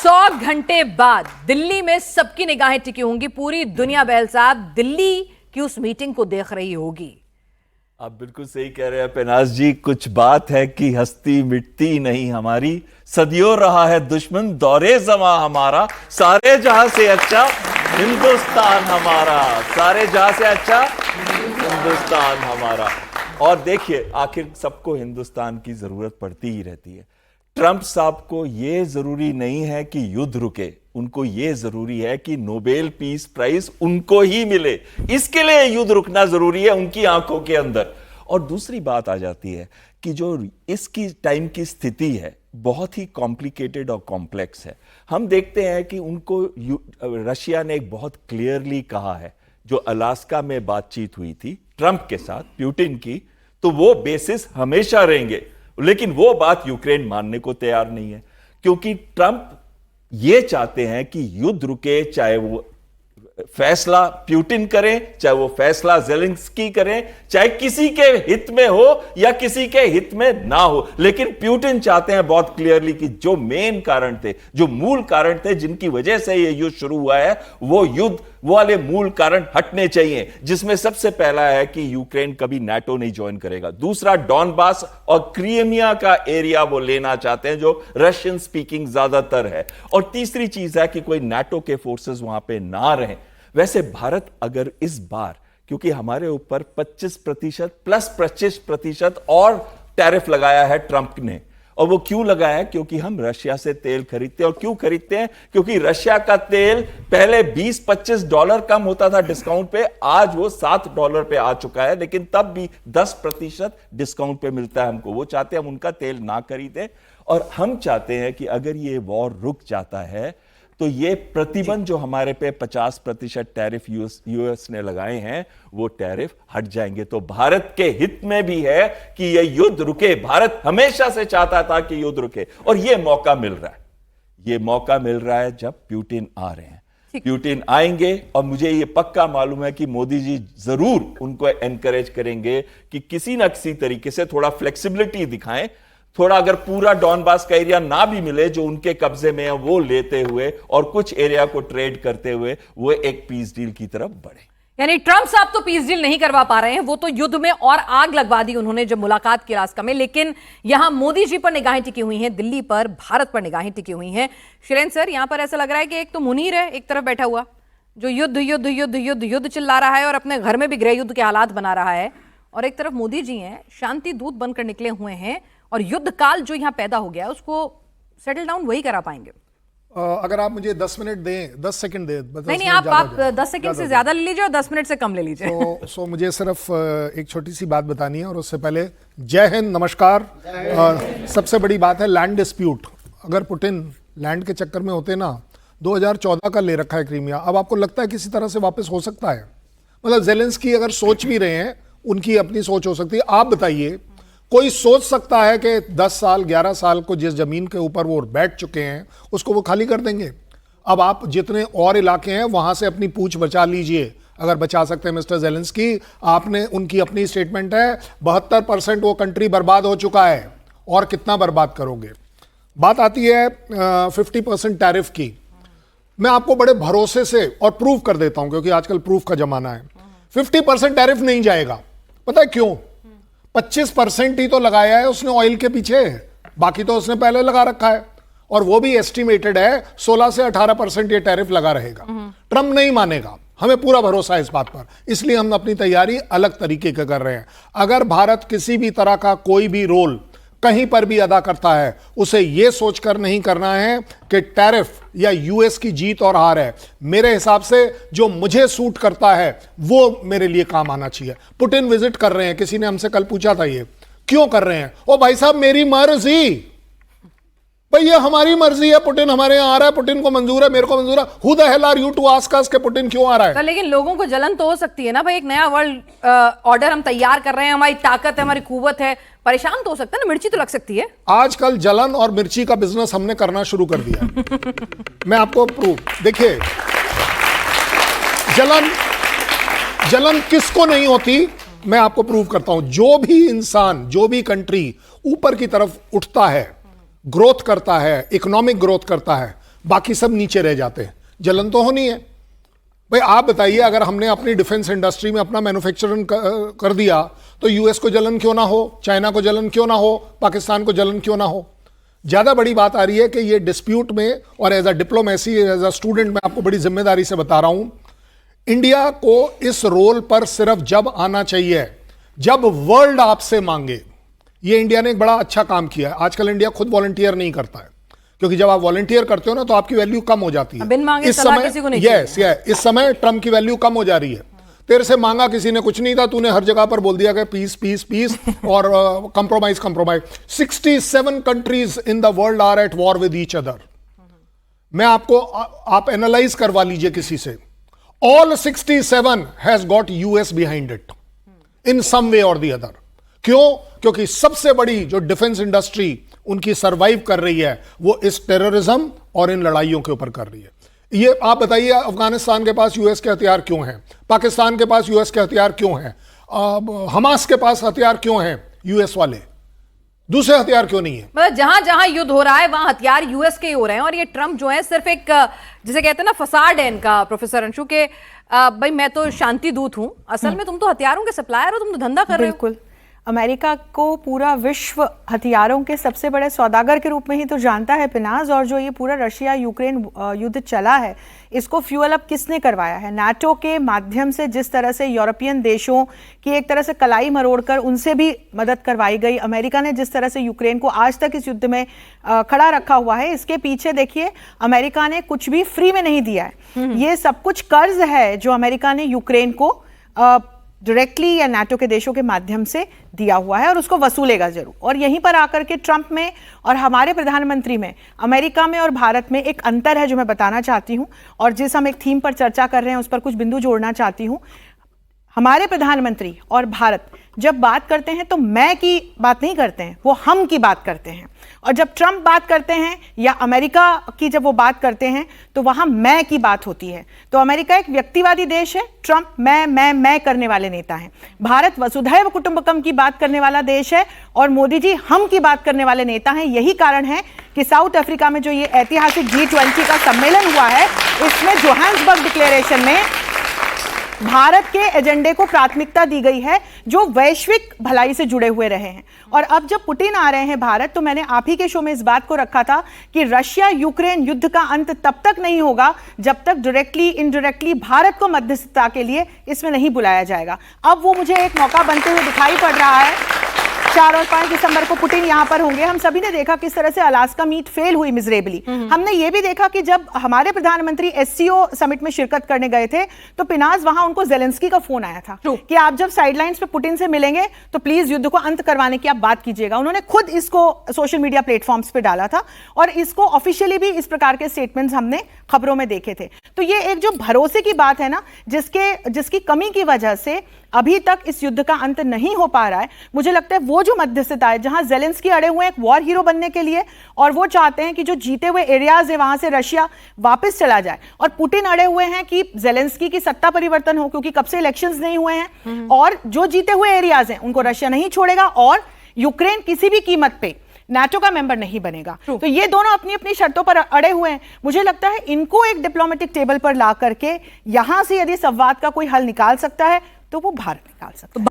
100 घंटे बाद दिल्ली में सबकी निगाहें टिकी होंगी। पूरी दुनिया बहल साहब दिल्ली की उस मीटिंग को देख रही होगी। आप बिल्कुल सही कह रहे हैं पेनाज जी। कुछ बात है कि हस्ती मिटती नहीं हमारी, सदियों रहा है दुश्मन दौरे जमा हमारा, सारे जहां से अच्छा हिंदुस्तान हमारा, सारे जहां से अच्छा हिंदुस्तान हमारा। और देखिए आखिर सबको हिंदुस्तान की जरूरत पड़ती ही रहती है। ट्रंप साहब को यह जरूरी नहीं है कि युद्ध रुके, उनको यह जरूरी है कि नोबेल पीस प्राइज उनको ही मिले। इसके लिए युद्ध रुकना जरूरी है उनकी आंखों के अंदर। और दूसरी बात आ जाती है कि जो इसकी टाइम की स्थिति है बहुत ही कॉम्प्लिकेटेड और कॉम्प्लेक्स है। हम देखते हैं कि उनको रशिया ने एक बहुत क्लियरली कहा है, जो अलास्का में बातचीत हुई थी ट्रंप के साथ पुतिन की, तो वो बेसिस हमेशा रहेंगे। लेकिन वो बात यूक्रेन मानने को तैयार नहीं है, क्योंकि ट्रंप ये चाहते हैं कि युद्ध रुके, चाहे वो फैसला पुतिन करें, चाहे वो फैसला ज़ेलेंस्की करें, चाहे किसी के हित में हो या किसी के हित में ना हो। लेकिन पुतिन चाहते हैं बहुत क्लियरली कि जो मेन कारण थे, जो मूल कारण थे जिनकी वजह से ये युद्ध शुरू हुआ है, वो युद्ध वो वाले मूल कारण हटने चाहिए, जिसमें सबसे पहला है कि यूक्रेन कभी नाटो नहीं ज्वाइन करेगा। दूसरा, डॉनबास और क्रीमिया का एरिया वो लेना चाहते हैं, जो रशियन स्पीकिंग ज्यादातर है। और तीसरी चीज है कि कोई नाटो के फोर्सेस वहां पे ना रहें। वैसे भारत अगर इस बार, क्योंकि हमारे ऊपर 25% प्लस 25% और टैरिफ लगाया है ट्रंप ने, और वो क्यों लगाया है? क्योंकि हम रशिया से तेल खरीदते हैं। और क्यों खरीदते हैं? क्योंकि रशिया का तेल पहले $20-25 कम होता था डिस्काउंट पे, आज वो $7 पे आ चुका है, लेकिन तब भी 10% डिस्काउंट पे मिलता है हमको। वो चाहते हैं हम उनका तेल ना खरीदें। और हम चाहते हैं कि अगर ये वॉर रुक जाता है तो ये प्रतिबंध जो हमारे पे 50% टैरिफ यूएस ने लगाए हैं, वो टैरिफ हट जाएंगे। तो भारत के हित में भी है कि ये युद्ध रुके। भारत हमेशा से चाहता था कि युद्ध रुके, और ये मौका मिल रहा है। ये मौका मिल रहा है जब पुतिन आ रहे हैं। पुतिन आएंगे और मुझे ये पक्का मालूम है कि मोदी जी जरूर उनको एनकरेज करेंगे कि किसी ना किसी तरीके से थोड़ा फ्लेक्सिबिलिटी दिखाएं, थोड़ा अगर पूरा डॉनबास का एरिया ना भी मिले जो उनके कब्जे में है, वो लेते हुए और कुछ एरिया को ट्रेड करते हुए वो एक पीस डील की तरफ बढ़े। यानी ट्रंप साहब तो पीस डील नहीं करवा पा रहे हैं, वो तो युद्ध में और आग लगवा दी उन्होंने जब मुलाकात की अलास्का में। लेकिन यहां मोदी जी पर निगाहें टिकी हुई हैं, दिल्ली पर, भारत पर निगाहें टिकी हुई हैं। शिलेंद्र सर, यहां पर ऐसा लग रहा है कि एक तो मुनीर है एक तरफ बैठा हुआ, जो युद्ध युद्ध युद्ध युद्ध युद्ध चिल्ला रहा है और अपने घर में भी गृह युद्ध के हालात बना रहा है, और एक तरफ मोदी जी हैं, शांति दूत बनकर निकले हुए हैं, और युद्ध काल जो यहां पैदा हो गया है उसको सेटल डाउन वही करा पाएंगे। अगर आप मुझे 10 मिनट दें, 10 सेकंड दें। नहीं, आप 10 सेकंड से ज्यादा ले लीजिए और 10 मिनट से कम ले लीजिए। सो मुझे सिर्फ एक छोटी सी बात बतानी है, और उससे पहले जय हिंद, नमस्कार। सबसे बड़ी बात है लैंड डिस्प्यूट। अगर पुतिन लैंड के चक्कर में होते ना, 2014 का ले रखा है क्रीमिया, अब आपको लगता है किसी तरह से वापस हो सकता है? मतलब ज़ेलेंस्की अगर सोच भी रहे हैं, उनकी अपनी सोच हो सकती है। आप बताइए, कोई सोच सकता है कि 10 साल 11 साल को जिस जमीन के ऊपर वो बैठ चुके हैं उसको वो खाली कर देंगे? अब आप जितने और इलाके हैं वहां से अपनी पूंछ बचा लीजिए, अगर बचा सकते हैं मिस्टर ज़ेलेंस्की। आपने, उनकी अपनी स्टेटमेंट है 72% वो कंट्री बर्बाद हो चुका है, और कितना बर्बाद करोगे? बात आती है 50% टैरिफ की। मैं आपको बड़े भरोसे से और प्रूफ कर देता हूं, क्योंकि आजकल प्रूफ का जमाना है। 50% टैरिफ नहीं जाएगा। पता है क्यों? 25% ही तो लगाया है उसने ऑयल के पीछे, बाकी तो उसने पहले लगा रखा है, और वो भी एस्टिमेटेड है 16 से 18% ये टैरिफ लगा रहेगा। ट्रंप नहीं मानेगा, हमें पूरा भरोसा है इस बात पर, इसलिए हम अपनी तैयारी अलग तरीके का कर रहे हैं। अगर भारत किसी भी तरह का कोई भी रोल कहीं पर भी अदा करता है, उसे यह सोचकर नहीं करना है कि टैरिफ या यूएस की जीत और हार है। मेरे हिसाब से जो मुझे सूट करता है वो मेरे लिए काम आना चाहिए। पुतिन विजिट कर रहे हैं, किसी ने हमसे कल पूछा था ये क्यों कर रहे हैं? ओ भाई साहब, मेरी मर्जी, भाई ये हमारी मर्जी है। पुतिन हमारे यहाँ आ रहा है, पुतिन को मंजूर है, मेरे को मंजूर है। Who the hell are you to ask us कि पुतिन क्यों आ रहा है? लेकिन लोगों को जलन तो हो सकती है ना भाई, एक नया वर्ल्ड ऑर्डर हम तैयार कर रहे हैं, हमारी ताकत है, हमारी कुव्वत है, परेशान तो हो सकता है ना, मिर्ची तो लग सकती है। आजकल जलन और मिर्ची का बिजनेस हमने करना शुरू कर दिया। मैं आपको प्रूफ, देखिए, जलन किसको नहीं होती, मैं आपको प्रूव करता हूं। जो भी इंसान, जो भी कंट्री ऊपर की तरफ उठता है, ग्रोथ करता है, इकोनॉमिक ग्रोथ करता है, बाकी सब नीचे रह जाते हैं। जलन तो होनी है भाई। आप बताइए, अगर हमने अपनी डिफेंस इंडस्ट्री में अपना मैन्युफैक्चरिंग कर दिया तो यूएस को जलन क्यों ना हो, चाइना को जलन क्यों ना हो, पाकिस्तान को जलन क्यों ना हो। ज्यादा बड़ी बात आ रही है कि ये डिस्प्यूट में, और as a diplomacy, as a student, मैं आपको बड़ी जिम्मेदारी से बता रहा हूं, इंडिया को इस रोल पर सिर्फ जब आना चाहिए जब वर्ल्ड आपसे मांगे। ये इंडिया ने एक बड़ा अच्छा काम किया है। आजकल इंडिया खुद वॉलंटियर नहीं करता है, क्योंकि जब आप वॉलंटियर करते हो ना तो आपकी वैल्यू कम हो जाती है। बिन मांगे इस सलाह समय किसी को नहीं इस समय ट्रम्प की वैल्यू कम हो जा रही है। तेरे से मांगा किसी ने कुछ नहीं था, तूने हर जगह पर बोल दिया कि पीस पीस पीस और compromise compromise. 67 countries in the world are at war with each other. मैं आपको, आप एनालाइज करवा लीजिए किसी से, all 67 has got US behind it in some way और द अदर। क्यों? क्योंकि सबसे बड़ी जो डिफेंस इंडस्ट्री उनकी सरवाइव कर रही है वो इस टेररिज्म और इन लड़ाइयों के ऊपर कर रही है। ये आप बताइए, अफगानिस्तान के पास यूएस के हथियार क्यों हैं? पाकिस्तान के पास यूएस के हथियार क्यों हैं? हमास के पास हथियार क्यों हैं यूएस वाले? दूसरे हथियार क्यों नहीं है? मतलब जहां जहां युद्ध हो रहा है वहां हथियार यूएस के ही हो रहे हैं। और ये ट्रम्प जो है सिर्फ एक, जिसे कहते हैं ना, फसाड है इनका, प्रोफेसर अंशु, के भाई मैं तो शांति दूत हूं, असल में तुम तो हथियारों के सप्लायर हो, तुम तो धंधा कर रहे हो। बिल्कुल, अमेरिका को पूरा विश्व हथियारों के सबसे बड़े सौदागर के रूप में ही तो जानता है पिनाज। और जो ये पूरा रशिया यूक्रेन युद्ध चला है, इसको फ्यूअल अप किसने करवाया है? नाटो के माध्यम से। जिस तरह से यूरोपियन देशों की एक तरह से कलाई मरोड़कर उनसे भी मदद करवाई गई, अमेरिका ने जिस तरह से यूक्रेन को आज तक इस युद्ध में खड़ा रखा हुआ है, इसके पीछे देखिए अमेरिका ने कुछ भी फ्री में नहीं दिया है। ये सब कुछ कर्ज है जो अमेरिका ने यूक्रेन को डायरेक्टली या नाटो के देशों के माध्यम से दिया हुआ है, और उसको वसूलेगा जरूर। और यहीं पर आकर के ट्रंप में और हमारे प्रधानमंत्री में, अमेरिका में और भारत में एक अंतर है जो मैं बताना चाहती हूं, और जिस हम एक थीम पर चर्चा कर रहे हैं उस पर कुछ बिंदु जोड़ना चाहती हूं। हमारे प्रधानमंत्री और भारत जब बात करते हैं तो मैं की बात नहीं करते हैं, वो हम की बात करते हैं। और जब ट्रंप बात करते हैं या अमेरिका की जब वो बात करते हैं तो वहां मैं की बात होती है। तो अमेरिका एक व्यक्तिवादी देश है, ट्रंप मैं करने वाले नेता हैं। भारत वसुधैव कुटुंबकम की बात करने वाला देश है, और मोदी जी हम की बात करने वाले नेता हैं। यही कारण है कि साउथ अफ्रीका में जो ये ऐतिहासिक G20 का सम्मेलन हुआ है, इसमें जोहान्सबर्ग डिक्लेरेशन में भारत के एजेंडे को प्राथमिकता दी गई है, जो वैश्विक भलाई से जुड़े हुए रहे हैं। और अब जब पुतिन आ रहे हैं भारत, तो मैंने आप ही के शो में इस बात को रखा था कि रशिया यूक्रेन युद्ध का अंत तब तक नहीं होगा जब तक डायरेक्टली इनडायरेक्टली भारत को मध्यस्थता के लिए इसमें नहीं बुलाया जाएगा। अब वो मुझे एक मौका बनते हुए दिखाई पड़ रहा है। 4 और 5 दिसंबर को पुतिन यहां पर होंगे। हम सभी ने देखा किस तरह से अलास्का मीट फेल हुई मिजरेबली। हमने ये भी देखा कि जब हमारे प्रधानमंत्री एससीओ समिट में शिरकत करने गए थे तो पिनाज वहां उनको जेलेंस्की का फोन आया था कि आप जब साइडलाइंस पे पुतिन से मिलेंगे तो प्लीज युद्ध को अंत करवाने की आप बात कीजिएगा। उन्होंने खुद इसको सोशल मीडिया प्लेटफॉर्म्स पे डाला था, और इसको ऑफिशियली भी इस प्रकार के स्टेटमेंट्स हमने खबरों में देखे थे। तो ये एक जो भरोसे की बात है ना, जिसकी कमी की वजह से अभी तक इस युद्ध का अंत नहीं हो पा रहा है। मुझे लगता है वो जो मध्यस्थता है, जहां जेलेंस्की अड़े हुए हैं एक वॉर हीरो बनने के लिए, और वो चाहते हैं कि जो जीते हुए एरियाज है वहां से रशिया वापस चला जाए, और पुतिन अड़े हुए हैं कि जेलेंस्की की सत्ता परिवर्तन हो, क्योंकि कब से इलेक्शंस नहीं हुए हैं, और जो जीते हुए एरियाज हैं उनको रशिया नहीं छोड़ेगा, और यूक्रेन किसी भी कीमत पे नाटो का मेंबर नहीं बनेगा। तो ये दोनों अपनी अपनी शर्तों पर अड़े हुए हैं। मुझे लगता है इनको एक डिप्लोमेटिक टेबल पर ला करके यहां से यदि संवाद का कोई हल निकाल सकता है तो वो भारत निकाल सकता है।